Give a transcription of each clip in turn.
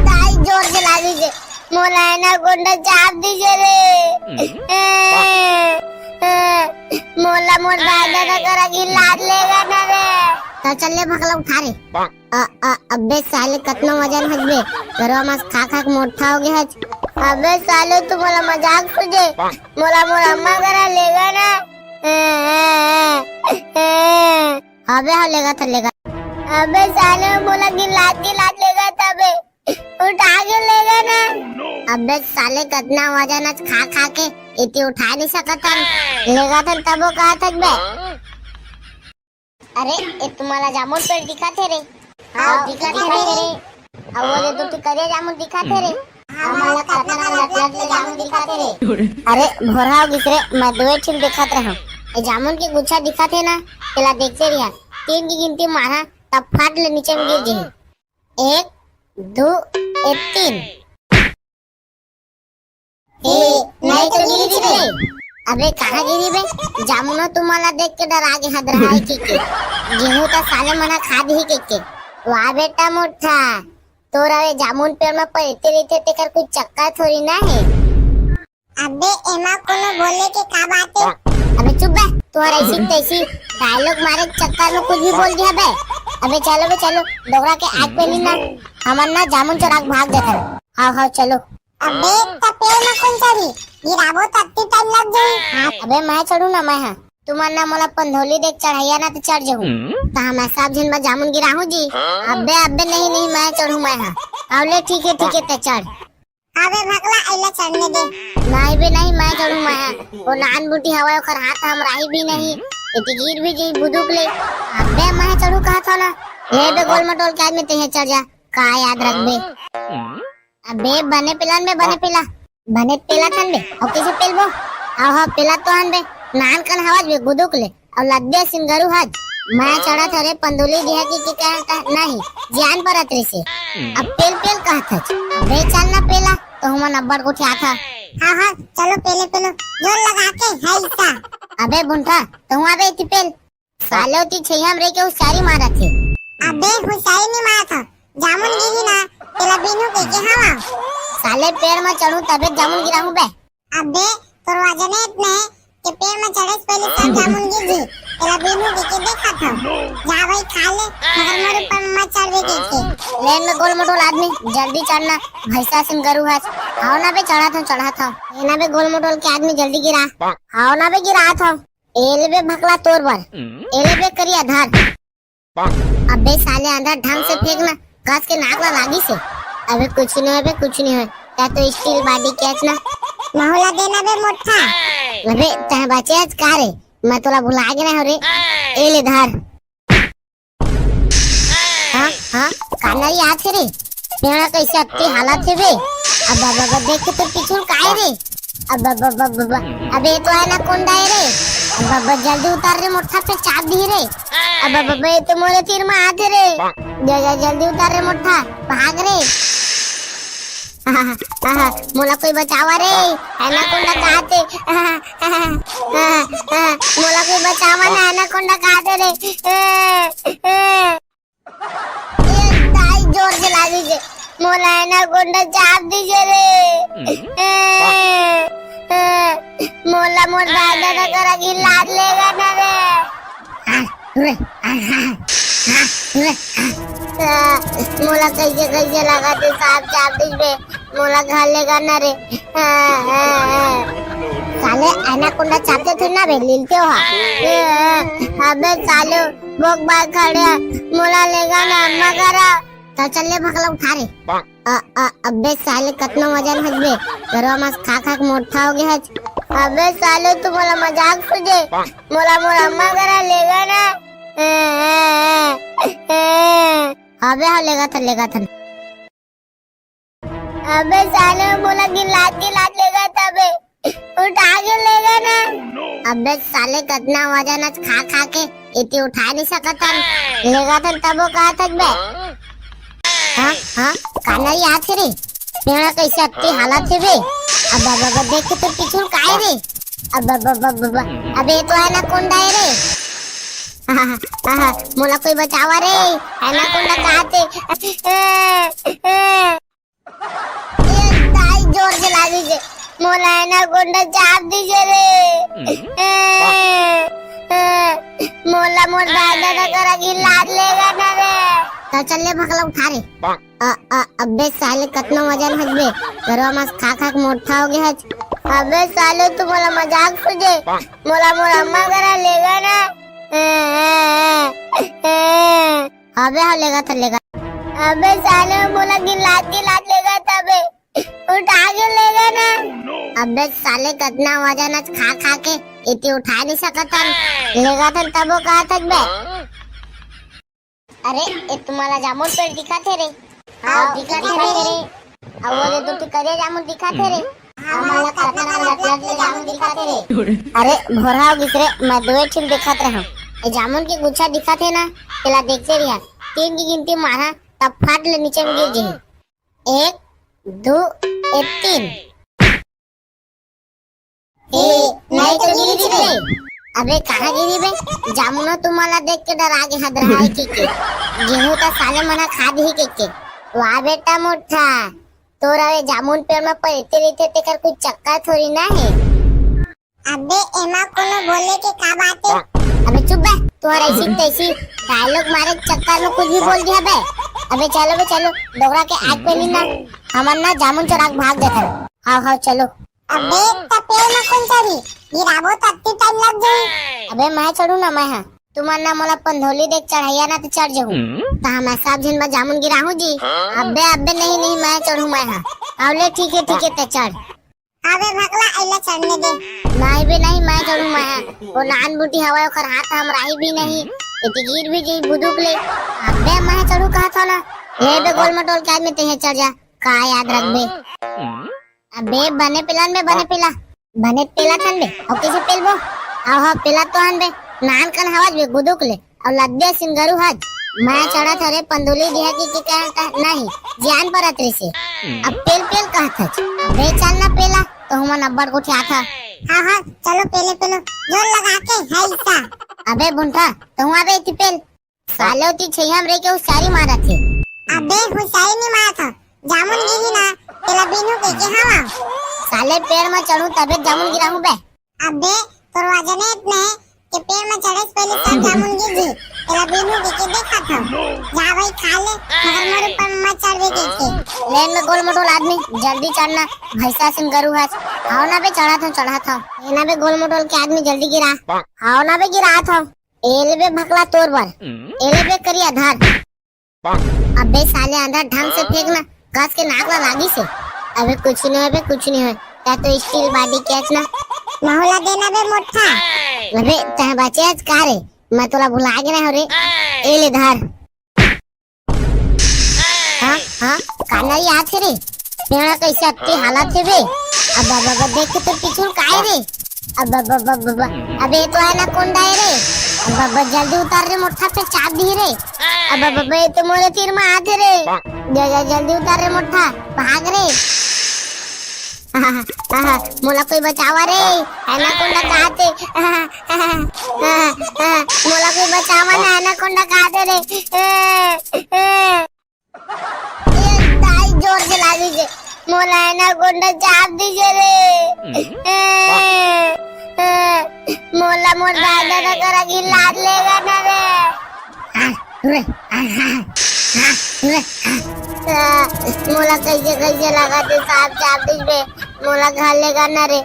ताई जोर से लागी छे मोला एनाकोंडा चाप दीजे रे मोला मोर दादा का करा की लाद लेगा ना रे तो चल ले भगला उठा रे अबे साले कतना वजन हजबे घरवा में खा खा के मोटा हो गया हज अबे साले तू मोला मजाक सुझे मोला मोर अम्मा करा लेगा ना अबे हाँ लेगा अबे साले मोला की लाद लेगा तबे उठा के लेगा ना अबे साले कतना वजन आज खा खा के इतनी उठा नहीं सकता लेगा था तब वो कहा था बे अरे ये तुम्हारा जामुन पेड़ दिखा थे रे हाँ दिखा थे रे अब वो जो तू करे जामुन दिखा थे रे हमारा कतना लट जामुन दिखा थे रे अरे भोरा गिसरे मैं दो ठीक दिखाते रहा ये जामुन की गुच्छा दिखा थे ना पहला देखते रहिया 3 की गिनती मारा तब फाट ले नीचे में गिर जाए 1 2 3 नहीं तो गिरी बे अबे कहाँ गिरी बे जामुनो तुम्हारा देख के डरा के हद रहा है के गेहूं तो साले मना खा दी के वाह बेटा मोटा तो रहे जामुन पेड़ में पड़ते रहते ते कर कोई चक्का थोड़ी ना है अबे एमा कोनो बोले के का बात है अबे चुप बे तू ऐसी तैसी डायलॉग मारे चक्कर में कुछ भी बोल दिया बे अबे चलो डोगरा के आग पे ली ना हमन ना जामुन चुरा भाग जाता हाँ चलो अबे तपे में कौन चढ़ी गिराबो तत्ती टाइम लग जाई अबे मैं चढ़ू ना मैं हां तुम्हार ना मोला पंधोली देख चढ़ाइया ना तो चढ़ जाऊं ता मैं सब जन में जामुन गिराहू जी अबे नहीं मैं चढ़ू मैं हां आवले ठीक है ते चढ़ अबे भगला आइला चढ़ने दे नहीं मैं चढ़ू मैं हां वो नान बूटी हवा ओकर हाथ हम राही भी नहीं इतनी गिर भी गई बुदुक ले अबे मैं चढ़ू कहा था ना ये बे गोल मटोल के आदमी ते चढ़ जा का याद रख बे अबे बने पेला थन बे और किसे पेलबो हाँ पेला तो हन बे नान कन हवाज बे गुदुक ले और लद्दे सिंगरू हज मैं चढ़ा था रे पंदोली दिया की कहता नहीं जान पर अतरे से अब पेल कहा था अबे चल ना पेला तो हम नब्बड़ को उठा था हाँ चलो पेलो जोर लगा के हैसा अबे बुंठा तो वहां पे पेल साले ती छैया रे के उसारी मारा थे अबे हुसाई नहीं मारा था जामुन गिरी ना तेला बीनू के हवा साले पेड़ में चढ़ू तबे जामुन गिराऊं बे अबे तोर वजन इतने कि पेड़ में चढ़े से पहले सब जामुन गिर गई तेला बीनू के देखा था जा भाई खा ले मगर मेरे ऊपर मत चढ़ के लेन में गोल मोटोल आदमी जल्दी चढ़ना भैंसा सिंह गरू है आओ ना बे चढ़ा था ये ना बे गोल मोटोल के आदमी जल्दी गिरा आओ ना बे गिरा था एले बे भकला तोर पर एले बे करिया धार अबे साले अंदर ढंग से फेंकना घास के नाक ला लागी से अबे कुछ नहीं है क्या तो स्टील बॉडी कैच ना माहौला देना बे मोटा अबे तह बचे आज का रे मैं तोला भुला गया हो रे ए ले धार हां काना याद है रे पेड़ा कैसे अत्ती हालत है बे अब देख के तो पीछे काहे रे अब अबे तो है ना कोंडा है रे अब जल्दी उतार रे मोटा पे चाप दी रे अब तो मोरे तीर में आते रे जल्दी उतार रे मोटा भाग रे मोला कोई बचावा रे एनाकोंडा कहते मोला कोई बचावा ना एनाकोंडा कहते रे ताई जोर से लागी छे मोला एनाकोंडा चाप दीजे रे मोला मोर दादा का करा की लाद लेगा ना रे मोला कैसे लगा थे सांप चाप दीजिए मोला घर लेगा ना रे साले एनाकोंडा चापते थे ना बे लीलते हो अबे साले बोक बार खड़े मोला लेगा ना अम्मा करा तो चल ले भगला उठा रे अबे साले कतना वजन हजबे घरवा में खा खा के मोटा हो गया हज अबे साले तू मोला मजाक सुझे मोला मोर अम्मा करा लेगा ना अबे हाँ लेगा था अबे साले बोला कि लाद लेगा तबे उठा के लेगा ना अबे साले कतना वजन आज खा खा के इतनी उठा नहीं सकता लेगा था तब वो कहा था बे हाँ काना याद है रे पेड़ा कैसे अत्ती हालत है बे अब देख के तो पीछे काहे रे अब अबे तो है ना कोंडा है रे मोला कोई बचावा रे, एनाकोंडा काते दाई जोर से लागी जे मोला एनाकोंडा चाप दीजे रे। मोला मोर दादा का करा की लाद लेगा ना रे। तो चल ले भगला उठा रे। अबे साले कतना वजन हजबे, घरवा में खा खा के मोटा हो गया हज। अबे साले तू मोला मजाक सुझे, मोला मोर अम्मा करा लेगा ना। अबे हो लेगा तो लेगा। अबे साले मोला गिलात लेगा तबे उठा के लेगा ना। अबे साले कतना वजन आज खा खा के इतनी उठा नहीं सकता, लेगा तो तब वो कहा था बे। अरे ये तुम्हारा जामुन पेड़ दिखा थे रे। हाँ दिखा थे रे। अब वो जो तू करे जामुन दिखा थे रे। हमारा कतना लट जामुन दिखा थे रे। अरे भोरा हो गिसरे, मैं दो ठीक दिखाते रहा। ये जामुन की गुच्छा दिखा थे ना, पहला देखते रहिया। 3 की गिनती मारा तब फाट ले नीचे में गिर जाए। 1 2 3। नहीं तो गिरी थी बे। अबे कहाँ गिरी बे? जामुना तुम्हाला देख के डर आगे हद रहा है के गेहूं तो साले मना खा दी के। वाह बेटा मोटा, तोरा वे जामुन पेड़ में पड़ते रहते ते कर कोई चक्कर थोड़ी ना है। अबे एमा कोनो बोले के का बात है? अबे चुप बे, तुम्हारा ऐसी तैसी डायलॉग मारे चक्कर में कुछ भी बोल दिया बे। अबे चलो डोगरा के आग पे नहीं ना, हमन ना जामुन चोरा भाग देता। हाँ चलो। अबे तपे में कौन चढ़ी, गिराबो तो अत्ती टाइम लग जाए। अबे मैं चढ़ू ना मैं। हाँ तुम्हार ना मोला पंधोली देख चढ़ाइया ना तो चढ़ जाऊँ। तो हम सब जिन में जामुन गिराहूँ जी। अबे नहीं मैं चढ़ू मैं। हाँ आवले ठीक है ते चढ़। अबे भगला ऐला चढ़ने दे। नहीं मैं चढ़ू मैं। वो नान बूटी हवा ओकर हाथ हम राही भी नहीं, इतनी गिर भी गई बुदुक ले। अबे मैं चढ़ू कहा था ना, ये बे गोल मटोल के आदमी ते चढ़ जा का याद रख बे। अबे बने पिला थन बे और किसे पेलबो आओ पिला तो हन बे नान कन हवाज बे गुदुक ले और लद्दे सिंगरू हज। मैं चढ़ा था रे पंदुली दिया की कहता नहीं जान पर अतरी से। अब पेल कहत हज। अबे चल ना पेला तो हम नब्बड़ को उठा था। हाँ चलो पेलो जोर लगा के हाइसा। अबे बुंठा तो हुआ बे इति पेल साले उती छैहम रे के उसारी मारा थे। अबे हुसारी नहीं मारा था, जामुन गिरी ना पेला बिनु के हवा। साले पेड़ में चढ़ू तबे जामुन गिराऊं बे। अबे तोर वजन इतने कि पेड़ में चढ़े से पहले सब जामुन गिर जी। पेला बिनु के देखा था। जा भाई खा ले, मगर मोर ऊपर मत चढ़ के। लेन में गोल मोटोल आदमी जल्दी चढ़ना, भैंसा सिंह गरू है। आओ ना बे चढ़ा था। ये ना बे गोल मोटोल के आदमी जल्दी गिरा। आओ ना बे गिरा था। एले बे भकला तोर बर, एले बे करी आधार। अबे साले अंदर ढंग से फेंकना, कस के नाक लागी से। अबे कुछ नहीं है क्या तो स्टील बॉडी कैच ना माहौला देना बे मोटा। अबे तह बचे आज का रे, मैं तोला भुला गया हो रे। ए ले धार। हाँ काना याद है रे, पेड़ा कैसे अत्ती हालत है बे। अब देख के तो पीछे काहे रे। अबे तो है ना कौन डाय रे। अब जल्दी उतार रे मोटा पे चाप दी रे। अब तो मोरे तीर में आते रे। जल्दी उतार रे मोटा भाग रे। मोला कोई बचावा रे, एनाकोंडा काते। मोला कोई बचावा ना, एनाकोंडा काते रे। दाई जोर से लागी जे मोला एनाकोंडा चाप दीजे रे। मोला मोर दादा का करा की लाद लेगा ना रे। मोला कैसे लगा ते सांप चाप दीज बे, मोला घर लेगा ना रे।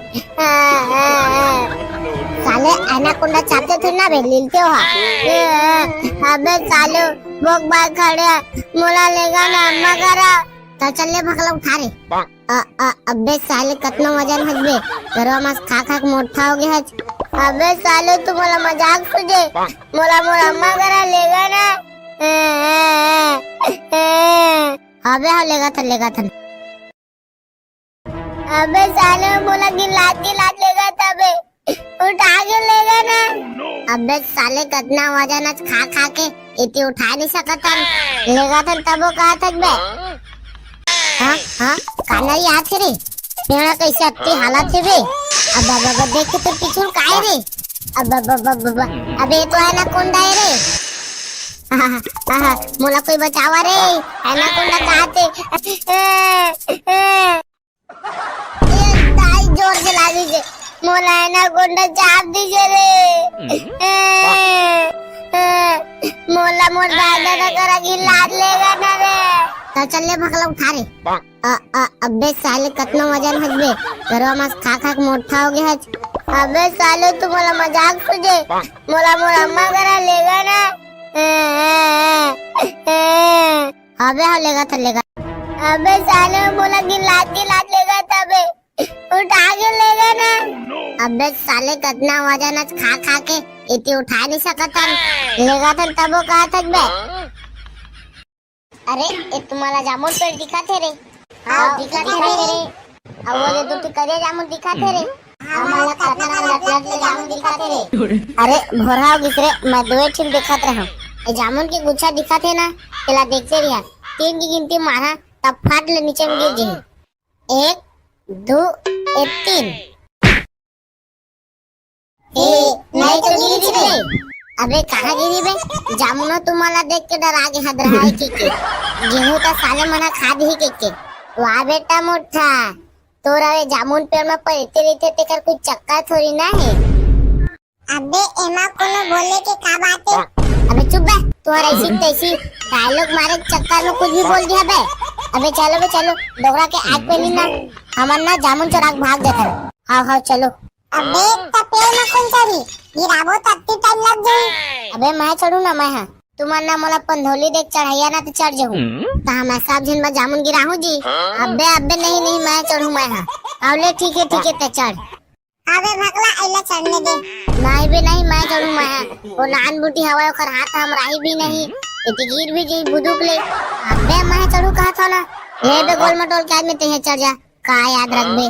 साले एनाकोंडा चापते थे ना बे, लीलते हो। अबे साले बोक बाग खड़े मोला लेगा ना अम्मा करा। तो चल ले भगला उठा रे। अबे साले कतना वजन हजबे, घरवा में खा के मोटा हो गया हज। अबे साले तू मोला मजाक सुझे, मोला मोर अम्मा करा लेगा ना। अबे लेगा था। अबे साले मोला गिलात लेगा तबे उठा के लेगा ना। अबे साले कतना वजन आज खा के इतनी उठा नहीं सकता, लेगा था तब वो कहा था बे। हाँ काना याद है रे, पेड़ा कैसे अत्ती हालत है बे। अब देख के तो पीछे काहे रे। अबे ये तो एनाकोंडा है रे। मोला कोई बचावा रे, एनाकोंडा कहाँ थे? दाई जोर से लागी जे, मोला एनाकोंडा चाप दीजिए रे। मोला मोर दादा का करा गिलास लेगा ना रे। तो चल ले भगला उठा रे। अबे साले कतना वजन हजबे, घरवा मस्त खा खा के मोटा हो गया हज। अबे साले तू मोला मजाक सुझे, मोला मोर अम्मा करा लेगा ना। अबे हाँ लेगा था लेगा। अबे साले मोला गिलास लेगा तबे उठा के लेगा ना। अबे साले कतना वजन आज खा खा के इतनी उठा नहीं सकता, लेगा था तब वो कहा था बे। अरे ये तुम्हारा जामुन पेड़ दिखा थे रे। हाँ दिखा थे रे। अब वो जो तू करे जामुन दिखा थे रे। हमारा कतना लट जामुन दिखा थे रे। अरे भोरा हो गिसरे, मैं दो ठीक दिखाते रहा। ये जामुन की गुच्छा दिखा थे ना, पहला देखते रहिया। 3 की गिनती मारा तब फाट ले नीचे में गिर गई। 1 2 3। नहीं तो गिरी रे। अबे कहाँ गिरी बे? जामुनो तुम्हाला देख के डरा के हद रहा है के गेहूं का साले मना खा दी के। वाह बेटा मोटा, तोरा वे जामुन पेड़ में पड़ते रहते तेकर कोई चक्कर थोड़ी ना है। अबे एमा कोनो बोले के का बात है? अबे चुप बे, तोहरा ऐसी तैसी डायलॉग मारे चक्कर में कुछ भी बोल दिया बे। अबे चलो डोगरा के आग पे नहीं ना, हमन ना जामुन चोरा के भाग देता। हाँ चलो। अबे पेड़ में कौन चढ़ी? गिराबो तो अत्ती टाइम लग जाई। अबे मैं चढ़ू ना मैं। हाँ तुम्हारा ना मोला पंधोली देख चढ़ाइया ना तो चढ़ जाऊँ। तो मैं सब दिन में जामुन गिराहूँ जी। अबे नहीं मैं चढ़ू मैं। हाँ आवले ठीक है तो चढ़। अबे भगला ऐला चढ़ने दे। नहीं मैं चढ़ू मैं। वो नान बूटी हवा ओकर हाथ हम राही भी नहीं, इतनी गिर भी जी बुदुक ले। अबे मैं चढ़ू कहा था ना, ये बे गोल मटोल के आदमी ते चढ़ जा का याद रख बे।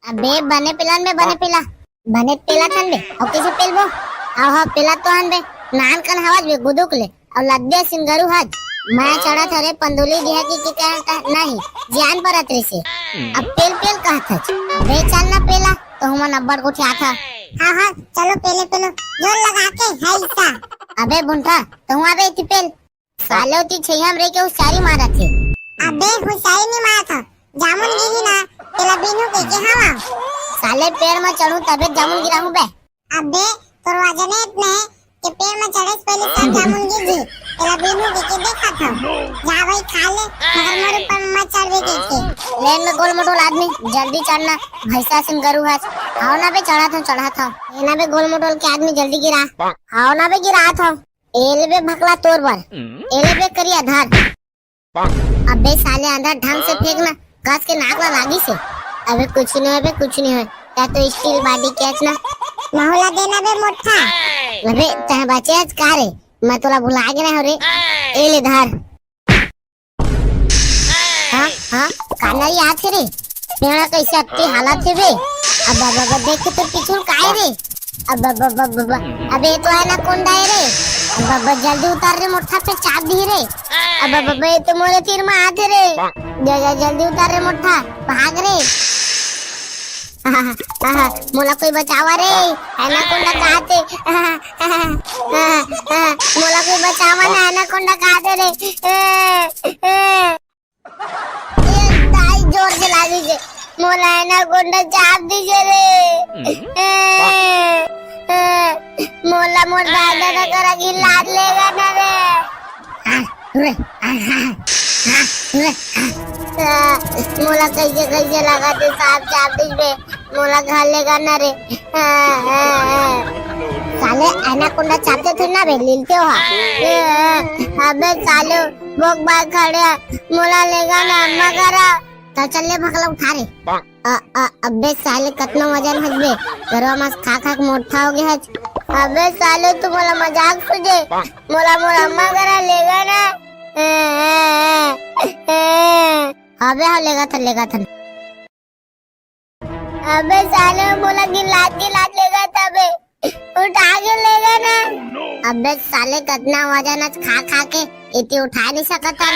अबे बने पिलान में बने पिला थन बे और किसे पेलबो आहो पिला तो हन बे नान कन हवाज बे गुदुक ले और लद्दे सिंगरू हज। मैं चढ़ा था रे पंदुली दिया की कहता नहीं जान पर अतरे से। अब पेल कहता बे चल ना पेला तो हम नब्बड़ को उठा था। हाँ चलो पेलो जोर लगा के है इसका। अबे बुंठा तो हुआ बे इति पेल साले ती छैहम रे के हुशारी मारा थे। अबे हुशारी नहीं मारा था, जामुन गिरी ना तेला बिनु के हवा साले पेड़ में चढ़ू तबे जामुन गिराहू बे। अबे तोर वजन इतना है कि पेड़ में चढ़े से पहले सब जामुन गिर जी तेला बिनु के देखा था। जा भाई खा ले मगर मोर ऊपर मत चढ़वे के लेन में गोल मोटोल आदमी जल्दी चढ़ना भैंसा सिंह गरू है। आओ ना बे चढ़ा था ये ना बे गोल मोटोल के आदमी जल्दी गिरा। आओ ना बे गिरा था एले बे भकला तोर बर एले बे करी आधार। अबे साले अंदर ढंग से फेंकना कस के नाक लागी से। अबे कुछ नहीं है क्या तो स्टील बॉडी कैच ना होला देना बे मोटा। अबे तह बचे आज का रे मैं तोला भुला गया हो रे। ए ले धार। हाँ काना याद रे पेड़ा कैसे अत्ती हालत है बे। अब देख के तो पीछू काहे रे। अबे तो है ना कौन डाय रे। अब जल्दी उतार रे मोटा पे चाप दी रे। अब ये तो मोरे तीर में आते रे। जल्दी उतार रे मोटा भाग रे। मोला कोई बचावा रे एनाकोंडा कहाते। मोला कोई बचावा ना एनाकोंडा कहाते रे। दाई जोर से लागी जे मोला एनाकोंडा चाप दीजिए रे। मोला मोर दादा का करा गिलास लेगा ना रे। मोला कैसे लगा तो साफ चाप दीजिए मोला घर लेगा ना रे। साले एनाकोंडा चापते थे ना बे लीलते हो। अबे साले भोग बाग खड़े मोला लेगा ना अम्मा करा तो चल ले भगला उठा रे। अबे साले कतना वजन हजबे घरवा मस्त खा खा के मोटा हो गया हज। अबे साले तू मोला मजाक सुझे मोला मोर अम्मा करा लेगा ना। अबे हाँ लेगा था। अबे साले मोला गिलास लेगा तबे उठा के लेगा ना। अबे साले कतना वजन आज खा खा के इतनी उठा नहीं सकता,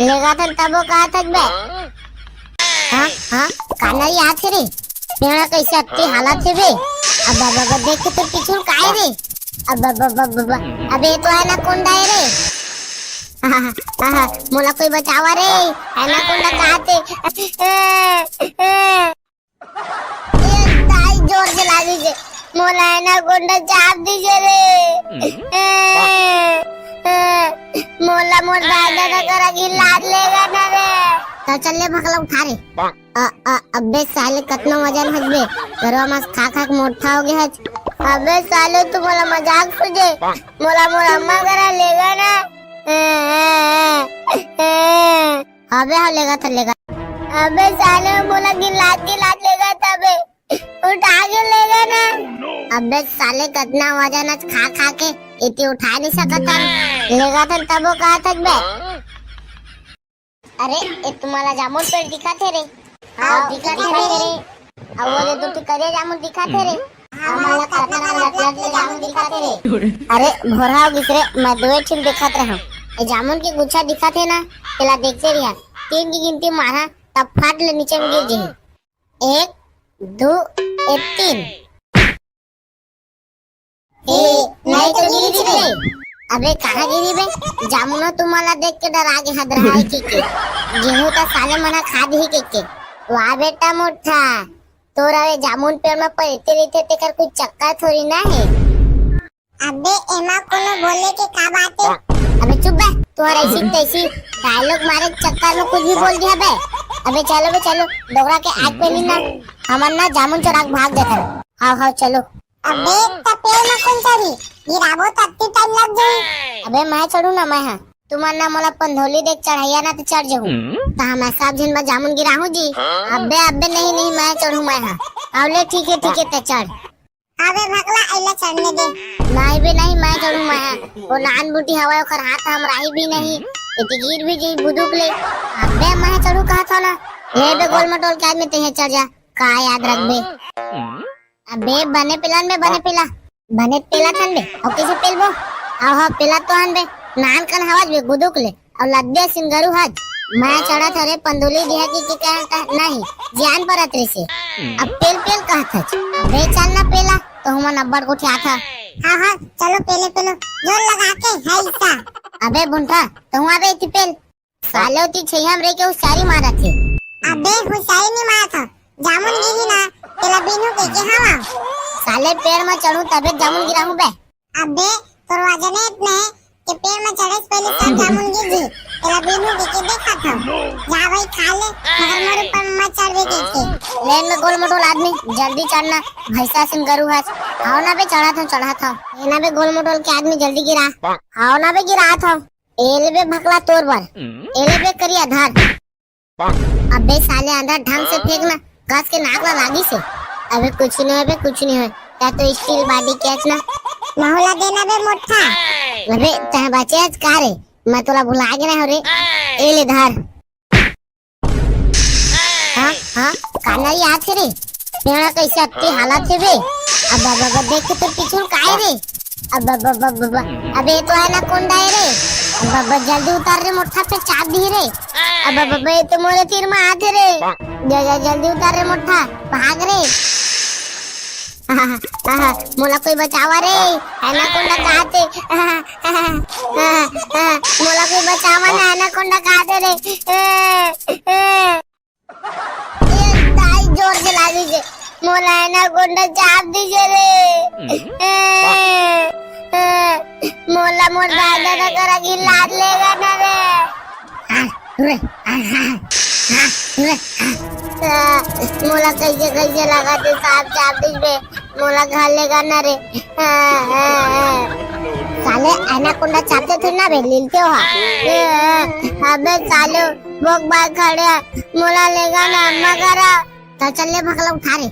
लेगा था तब वो कहा था बे। हाँ काना याद रे पेड़ा कैसे अत्ती हालत है बे। अब अब देख के तो पीछे काय रे। अब अबे तो है ना कोंडा है रे। मोला कोई बचावा रे। है ना कोंडा कहते ताई जोर से लागी जे मोला है ना कोंडा चाप दीजिए रे। मोला मोर दादा का करा की लाद लेगा ना रे। तो चल ले भगला उठा रे। अबे साले कतना वजन हजबे घरवा में खा खा के मोटा हो गया है। अबे साले तू मोला मजाक सुझे मोला मोर अम्मा करा लेगा ना। अबे हाँ लेगा तो लेगा। अबे साले मोला की लाद लेगा तबे उठा के लेगा ना। अबे साले कतना वजन आज खा खा के इतनी उठा नहीं सकता लेगा था तब वो कहा था बे। अरे ये तुम्हारा जामुन पेड़ दिखा थे रे। हाँ दिखा थे रे। अब वो जो तू करे जामुन दिखा थे रे। हमारा कतना लट जामुन दिखा थे रे। अरे भोरा हो गिसरे मैं दो ठीक दिखात रहा हूँ। ये जामुन की गुच्छा दिखा थे ना पहला देखते रहा 3 की गिनती मारा तब फाट ले नीचे में गिर गई। 1 2 3 नहीं तो गिरी थी रे। अबे कहाँ गिरी बे जामुना तुम्हाला देख के डरा के हद रहा है कि गेहूं का साले मना खाद ही के वाह बेटा मोटा तो रहे जामुन पेड़ में पड़ते रहते ते कर कोई चक्कर थोड़ी ना है। अबे एमा कोनो बोले के का बात है। अबे चुप बे तुम्हारा ऐसी तैसी डायलॉग मारे चक्कर में कुछ भी बोल दिया बे। अबे चलो डोगरा के आग पे नहीं ना हमन ना जामुन चुरा के भाग देता। हाँ चलो। अबे पेड़ में कौन चढ़ी गिराबो तत्ती टाइम लग जाई। अबे मैं चढ़ू ना मैं। हाँ तुम्हार ना मोला पंधोली देख चढ़ाइया ना तो चढ़ जाऊं तो हम सब जन में जामुन गिराहूं जी। अबे नहीं मैं चढ़ू मैं। हाँ आवले ठीक है तो चढ़। अबे भगला आइला चढ़ने दे। नहीं मैं चढ़ू मैं। वो नान बूटी हवा ओकर हाथ हम राही भी नहीं इतनी गिर भी गई बुदुक ले। अबे मैं चढ़ू कहा था ना ये बे गोल मटोल के आदमी ते चढ़ जा का याद रख बे। अबे बने पेला थन बे और किसे पेलबो आहा पेला तो हन बे नान कन हवाज बे गुदुक ले और लद्दे सिंगरू हज मैं चढ़ा था रे पंदुली दिया की कहता नहीं जान पर अतरे से अब पेल कहा था। अबे चल ना पेला तो हम नब्बर को उठा था। हाँ चलो पेलो जोर लगा के है इसका। अबे बुंठा तो हुआ बे पेल साले होती छैहम रे के हुशारी मारा थे। अबे हुशारी नहीं मारा था जामुन गिरी ना पेला बिनु के हवा साले पेड़ में चढ़ू तबे जामुन गिराऊं बे। अबे तोर वजन इतना है कि पेड़ में चढ़े से पहले सब जामुन गिर जी पेला बिनु के देखा था जा भाई खा ले मगर मोर ऊपर मत चढ़ के लेन में गोल मोटोल आदमी जल्दी चढ़ना भैंसा सिंह गरू है। आओ ना बे चढ़ा था ये ना बे गोल मोटोल के आदमी जल्दी गिरा। आओ ना बे गिरा था एले बे भकला तोर बर एले बे करी आधार। अबे साले आधार ढंग से फेंकना कस के नाक लागी से। अबे कुछ नहीं है क्या तो स्टील बॉडी कैच ना नहोला देना बे मोटा। अबे तह बचे आज का रे मैं तोला भुला गया ना रे ए ले धार। हाँ काना याद है रे पेड़ा कैसे अत्ती हालत है बे। अब देख के तो पीछे काय रे। अबे तो है ना कोंडा है रे। अब जल्दी उतार रे मोटा पे चाप दी रे। अब तो मोरे तीर में आते रे जल्दी उतार रे मोटा भाग रे। मोला कोई बचावा रे है ना कोंडा कहते मोला कोई बचावा ना है ना कोंडा कहते रे। ताई जोर से लागी जे मोला है ना कोंडा चाप दीजिए रे। मोला मोर दादा का करा की लाद लेगा ना रे। मोला कैसे लगा तो सांप चाप दीजिए मोला घर लेगा ना रे। साले एनाकोंडा चापते थे ना बे लीलते हो। अबे साले भोग बाग खड़े मोला लेगा ना अम्मा करा तो चल ले भगला उठा रे।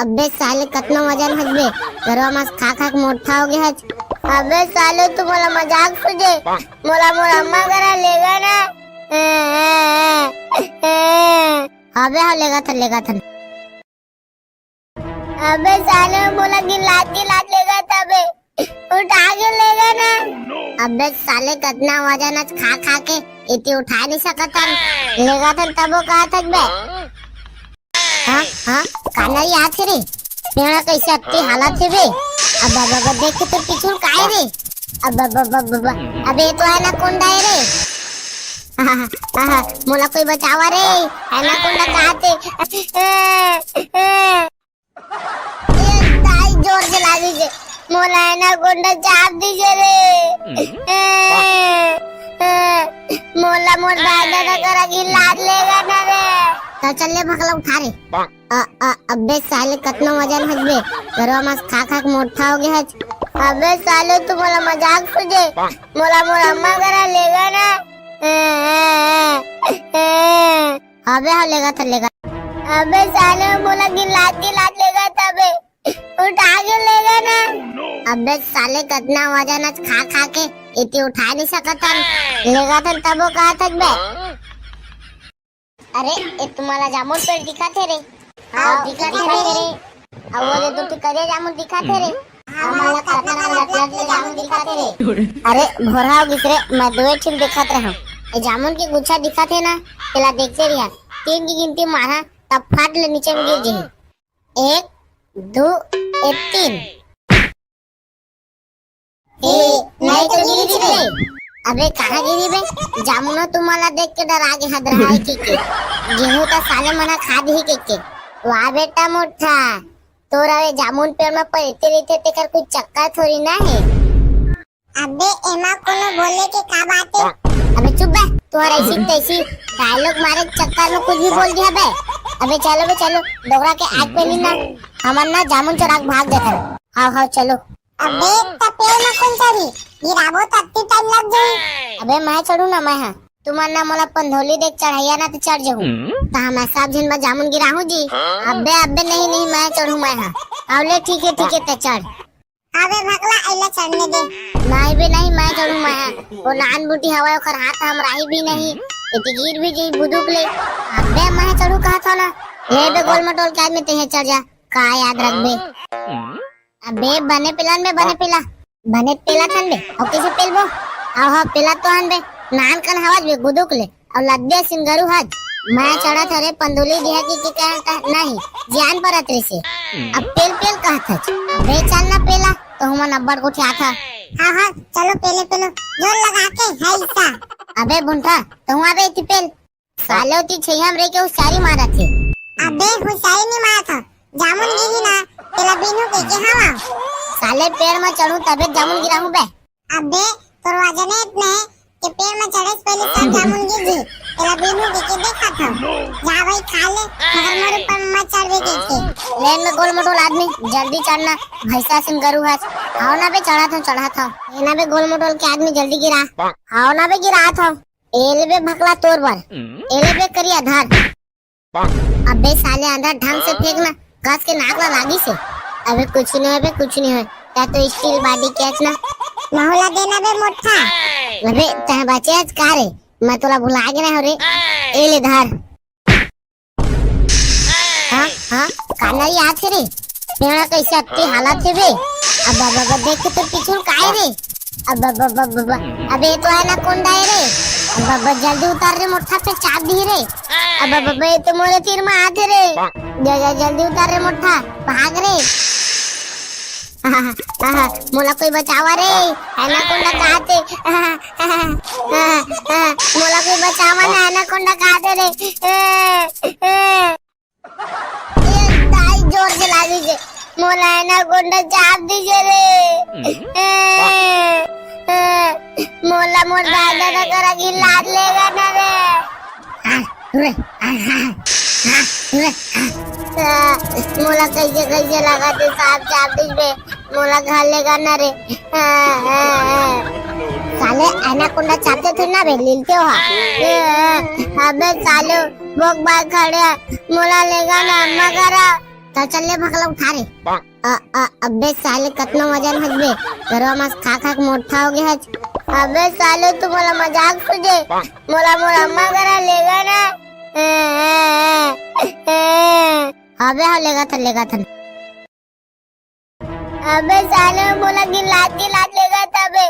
अबे साले कतना वजन हजबे घरवा में खा खा के मोटा हो गया है। अबे साले तू मोला मजाक सुझे मोला मोर अम्मा करा लेगा ना। अबे हाँ लेगा था। अबे साले मोला गिलात लेगा तबे उठा के लेगा ना। अबे साले कतना वजन आज खा खा के इतनी उठा नहीं सकता लेगा था तब वो कहा था बे। हाँ काला याद है रे पेड़ा कैसे अत्ती हालत है बे अब अब देख के तो पिछुल काहे रे अब अबे तो है ना कोंडा है रे मोला कोई बचावा रे है ना कोंडा कहते दाई जोर से लागी जे मोला है ना कोंडा चाप दीजिए रे मोला मोर दादा का करा की लाद लेगा ना रे तो चल ले भगला उठा रे अबे साले कितना वजन हज बे घरवा में खा खा के मोटा हो गया हज अबे साले तू मोला मजाक सुझे मोला मोर अम्मा करा लेगा ना अबे हो लेगा तो लेगा अबे साले मोला की लाद लेगा तबे उठा के लेगा ना अबे साले कितना वजन आज खा खा के इतनी उठा नहीं सकता लेगा तो तब वो कहा था बे अरे ये तुम्हारा जामुन पेड़ दिखा थे रे हाँ दिखा थे रे अब वो जो तू करे जामुन दिखा थे रे हमारा खतरा लटलट जामुन दिखा थे रे अरे भोरा हो गिसरे मैं दो ठीक दिखाते रहा ये जामुन की गुच्छा दिखा थे ना पहला देखते रहिया 3 की गिनती मारा तब फाट ले नीचे में गिर जाए 1 2 3 नहीं तो गिरी थी बे अबे कहाँ गिरी बे जामुना तुम्हाला देख के डर आगे हद रहा है के गेहूं तो साले मना खा दी के वाह बेटा मोटा तोरा वे जामुन पेड़ में पड़ते रहते ते कर कोई चक्कर थोड़ी ना है अबे एमा कोनो बोले के का बात है अबे चुप बे तोहरा ऐसी तैसी डायलॉग मारे चक्कर में कुछ भी बोल दिया बे अबे चलो डोगरा के आग पे नहीं ना हमन ना जामुन चोरा भाग देता हाँ चलो अबे तपे में कौन चढ़ी गिराबो तत्ती टाइम लग जाए अबे मैं चढ़ू ना मैं हाँ तुम्हार ना मोला पंधोली देख चढ़ाइया ना तो चढ़ जाऊँ तो हम सब जिन में जामुन गिराहूँ जी अबे नहीं मैं चढ़ू मैं हाँ अबले ठीक है तो चढ़ अबे भगला ऐला चढ़ने दे नहीं मैं चढ़ू मैं हाँ वो नान बूटी हवा ओकर हाथ हम राही भी नहीं इतनी गिर भी गई बुदुक ले अबे मैं चढ़ू कहा था ना ले बे गोल मटोल के आदमी ते चढ़ जा का याद रख बे अबे बने पेला थन बे और किसे पेलबो आओ पेला तो हन बे नान कन हवाज बे गुदुक ले और लद्दे सिंगरू हज मैं चढ़ा था रे पंदुली दिया की कहता नहीं जान पर अतरे से अब पेल कहता बे चल ना पेला तो हम नब्बड़ को उठा था हाँ चलो पेलो जोर लगा के हाइसा अबे बुंठा तो वहां बे इति पेल साले ती छैहम रे के उसारी मारा थे अबे हुसारी नहीं मारा था जामुन गिरी ना पेला बिनु के हवा साले पेड़ में चढ़ू तबे जामुन गिराऊं बे अबे तोर वजन इतने कि पेड़ में चढ़े से पहले सब जामुन गिर जी पेला बिनु के देखा था जा भाई खा ले मगर मोर ऊपर मत चढ़ के लेन में गोल मोटोल आदमी जल्दी चढ़ना भैंसा सिंह गरू है आओ ना बे चढ़ा था ये ना बे गोल मोटोल के आदमी जल्दी गिरा आओ ना बे गिरा था एले बे भकला तोर बर एले बे करी आधार अबे साले आधार ढंग से फेंकना कस के नाक लागी से अबे कुछ नहीं है क्या तो स्टील बॉडी कैच ना माहौला देना बे मोटा अबे तह बचे आज का रे मैं तोला भुला गया हो रे ए ले धार हाँ काला याद है रे पेड़ा कैसे अत्ती हालत है बे अब देख के तो पिछुल काहे रे अबे तो है ना कोंडा है रे अब जल्दी उतार रे मोटा पे चाप दी रे अब ये तो मोरे तीर में आते रे जल्दी उतार रे मोटा भाग रे मोला कोई बचावा रे एनाकोंडा कहते मोला कोई बचावा ना एनाकोंडा कहते रे दाई जोर से लागी जे मोला एनाकोंडा चाप दीजिए रे मोला मोर दादा का करा की लाद लेगा ना रे मोला कैसे लगा थे साहब चाप दीज बे मोला घर लेगा ना रे साले एनाकोंडा चापते थे ना बे लीलते हो अबे साले बोक बाग खड़े मोला लेगा ना अम्मा करा तो चल ले भगला उठा रे अबे साले कितना वजन हज बे घरवा में खा खा के मोटा हो गया हज अबे साले तू मोला मजाक सुझे मोला मोर अम्मा करा लेगा ना अबे लेगा था अबे साले बोला कि लाद लेगा तबे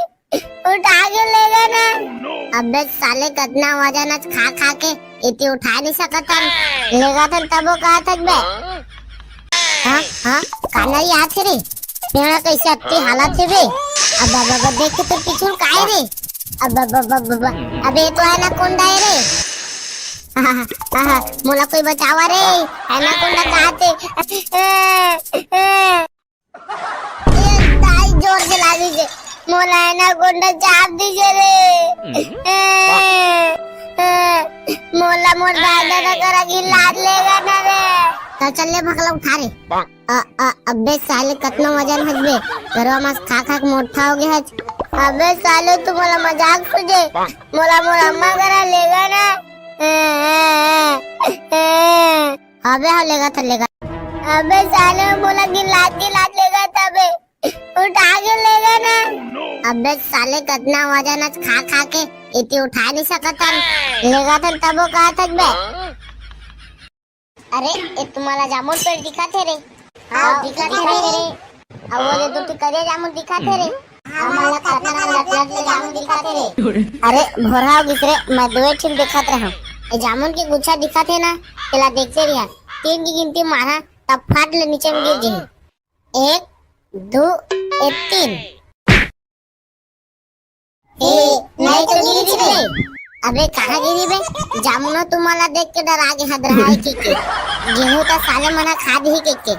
उठा के लेगा ना अबे साले कितना वजन आज खा खा के इतनी उठा नहीं सकता लेगा था तब वो कहा था बे हाँ हाँ काना याद है रे मेरा कैसे अत्ती हालत है बे अब अब देख के तो पीछे काहे रे अब अबे तो है ना कोंडा है रे मोला कोई बचावा रे है ना कोंडा कहते दाई जोर से लागी जे मोला है ना कोंडा चाप दीजिए रे मोला मोर दादा का करा गिलास लेगा ना रे तो चल ले भगला उठा रे अबे साले कतना वजन हजबे घरवा में खा खा के मोटा हो गया हज अबे साले तू मोला मजाक सुझे मोला मोर अम्मा करा लेगा ना अबे हाँ लेगा था लेगा अबे साले मोला गिलास लेगा तबे उठा के लेगा ना अबे साले कतना वजन आज खा खा के इतनी उठा नहीं सकता लेगा था तब वो कहा था बे अरे ये तुम्हारा जामुन पेड़ दिखाते रे हाँ दिखाते रे अब वो जो टिकरे जामुन दिखाते रे हमारा कतना लट जामुन दिखाते रे अरे भोरा गिसरे मैं दो ठीक दिखाते रहा ये जामुन की गुच्छा दिखाते ना पहला देखते रहा 3 की गिनती मारा तब फाट ले नीचे में गिर गई 1 2 3 नहीं तो गिरी रे अबे कहाँ गिरी बे जामुना तुम्हाला देख के डर आगे हद रहा है कि गेहूं का साले मना खा दी के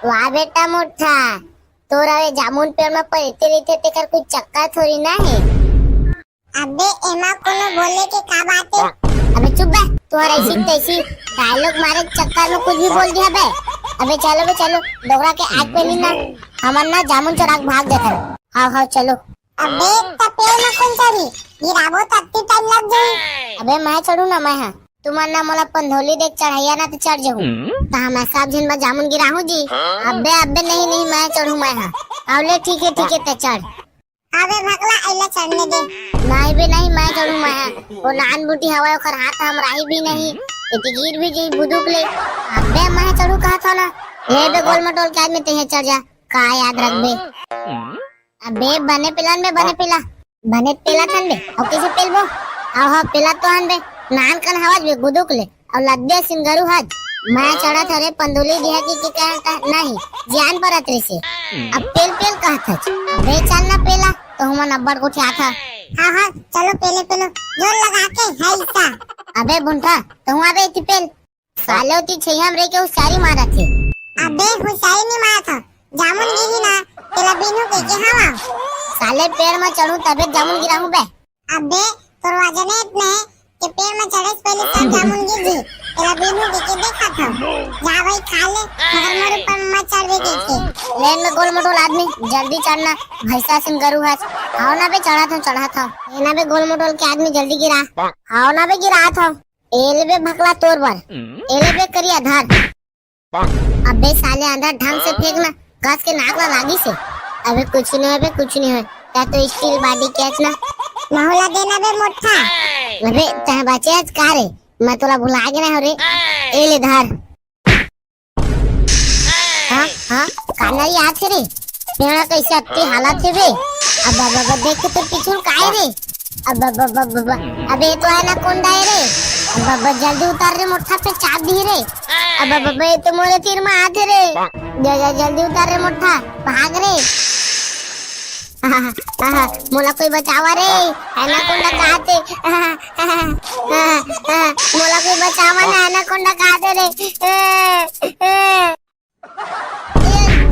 वाह बेटा मोटा तोरा वे जामुन पेड़ में पड़ते रहते तेकर कोई चक्कर थोड़ी ना है अबे एमा कोनो बोले के का बात है अबे चुप बे तोहरा ऐसी तैसी डायलॉग मारे चक्कर में कुछ भी बोल दिया बे अबे चलो डोगरा के आग पे नहीं ना हमन ना जामुन चोरा भाग देता हाँ चलो अबे पेड़ में कौन चढ़ी गिराबो तत्ती टाइम लग जाई अबे मैं चढ़ू ना मैं हां तुम्हारा ना मोला पंधोली देख चढ़ाइया ना तो चढ़ जाऊं तो मैं सब झन में जामुन गिराहूं जी अबे नहीं मैं चढ़ू मैं हां आवले ठीक है तो चढ़ अबे भगला आइला चढ़ने दे नहीं मैं चढ़ू मैं हां वो नान बूटी हवा ओकर हाथ हम राही भी नहीं इतनी गिर भी जी बुदुक ले अबे मैं चढ़ू कहा था ना ये बे गोल मटोल के आदमी ते चढ़ जा का याद रख बे अबे बने पिलान में बने पिला थन बे और किसे पिलबो आहो पिला तो हन बे नान कन हवाज बे गुदुक ले और लद्दे सिंगरू हज मैं चढ़ा था रे पंदुली दिया की कहता नहीं जान पर अतरे से अब पेल कहता बे चल ना पेला तो हम नब्बड़ को क्या था हाँ चलो पेले जोर लगा के है इसका अबे बुंठा तो हुआ बे इति पेल साले होती छैहम रे के हुसारी मारा थे अबे हुसारी नहीं मारा था जामुन गिरी ना पेला बिनु के हवा साले पेड़ में चढ़ू तबे जामुन गिराहू बे अबे तोर वजन इतने कि पेड़ में चढ़े से पहले सब जामुन गिर जी पेला बिनु के देखा था जा भाई खा ले मगर मोर ऊपर मत चढ़ के लेन में गोल मटोल आदमी जल्दी चढ़ना भैंसा सिन गरू है आओ ना बे चढ़ा था ये ना बे गोल मटोल के आदमी जल्दी गिरा आओ ना बे गिरा था एले बे भकला तोर बर एले बे करी आधार अबे साले अंदर ढंग से फेंकना कस के नाक लागी से अबे कुछ नहीं है क्या तो स्टील बॉडी कैच ना नहुला देना बे मोटा अबे तह बचे आज का रे मैं तोला भुला गया ना रे ए ले धार हां काना याद है रे मेरा कैसे अत्ती हालत है बे अब देख के तो पीछे काहे रे अबे तो है ना कोंडा है रे अब जल्दी उतार रे मोटा पे चाप दी रे अब ये तो मोरे तीर में आते रे जल्दी उतार रे मोटा भाग रे मोला कोई बचावा रे एनाकोंडा कहते मोला कोई बचावा ना एनाकोंडा कहते रे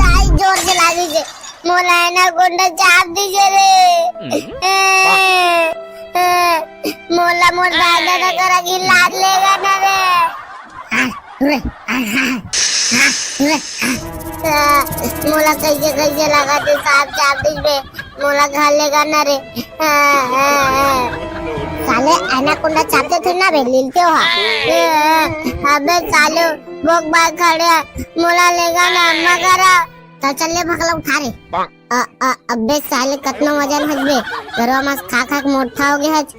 दाई जोर से लागी जे मोला एनाकोंडा चाप दीजिए रे मोला मोर दादा का करा गिलास लेगा ना रे मोला कैसे लगा तो साफ चाप दीजिए मोला घर लेगा ना रे साले एनाकोंडा चापते थे ना बे लीलते हो अबे साले भोग बाग खड़े मोला लेगा ना अम्मा करा तो चल ले भगला उठा रे अबे साले कतना वजन हजबे घरवा में खा खा के मोटा हो गया हज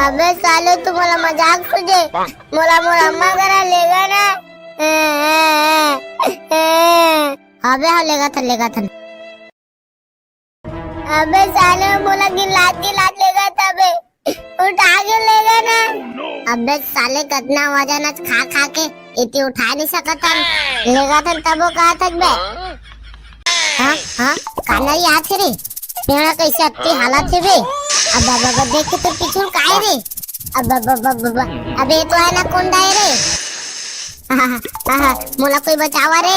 अबे साले तू मोला मजाक सुझे मोला मोर अम्मा करा लेगा ना अबे हाँ लेगा था अबे साले मोला गिलास लेगा तबे उठा के लेगा ना अबे साले कितना वजन आज खा खा के इतनी उठा नहीं सकता लेगा तो तब कहा तक बे हाँ हाँ काना याद है रे तेरा कैसे अत्ती हालत है बे अब अब देख के तो पीछे काहे रे अब अबे तो है ना कौन डाय रे मोला कोई बचावा रे